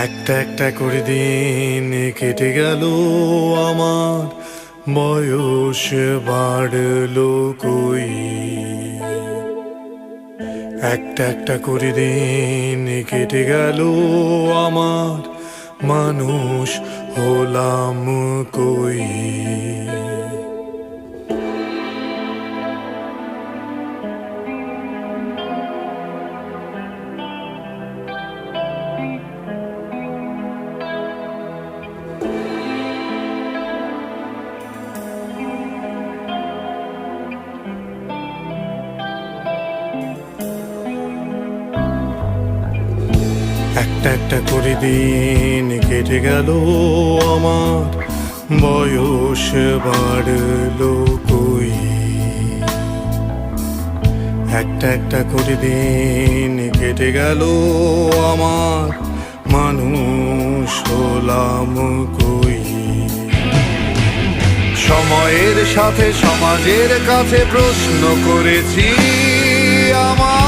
একটা একটা করে দিন কেটে গেল আমার, বয়স বাড়লো কই। একটা একটা করে দিন কেটে গেল আমার, মানুষ হলাম কই। একটা একটা করে দিন কেটে গেল আমার, বয়স বাড়লো কই। একটা একটা করে দিন কেটে গেল আমার, মানুষ হলাম কই। সময়ের সাথে সমাজের কাছে প্রশ্ন করেছি আমার,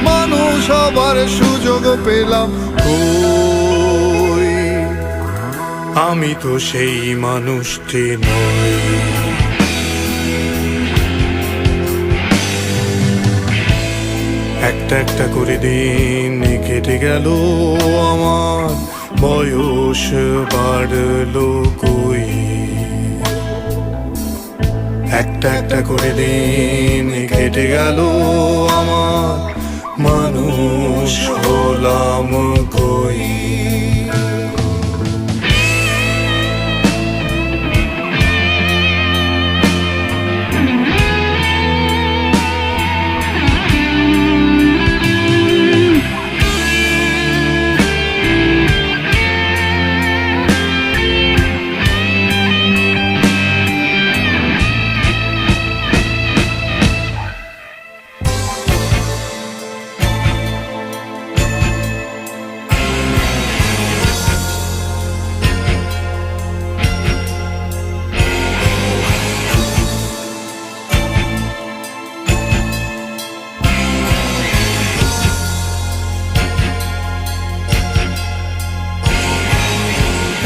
মানুষ হবার সুযোগ পেলাম কই। আমি তো সেই মানুষটি নই। একটা একটা করে দিন কেটে গেল আমার, বয়স বাড়লো কই। একটা একটা করে দিন কেটে গেল আমার, মানুষ হলাম কই।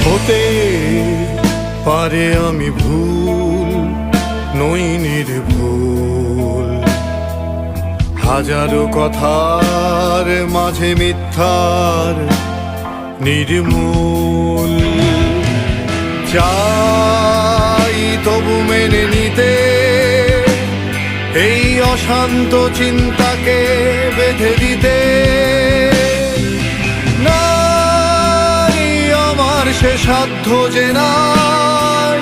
হতে পারে আমি ভুল, নই নির্ভুল, হাজারো কথার মাঝে মিথ্যার নির্মূল। চাই তবু মেনে নিতে এই অশান্ত চিন্তাকে বেঁধে দিতে। সে সাধ্য যে নাই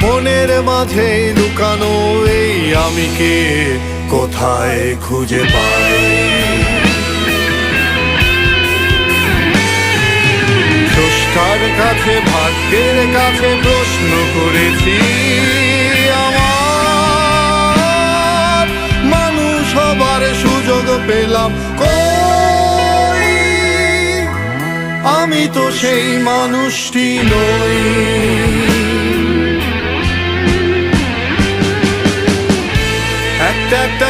মনের মাঝে লুকানো এই আমিকে কোথায় খুঁজে পাই। স্রষ্টার কাছে ভাগ্যের কাছে প্রশ্ন করেছি আমার, মানুষ হবার সুযোগ পেলাম কই। আমি তো সেই মানুষটি নই। একটা একটা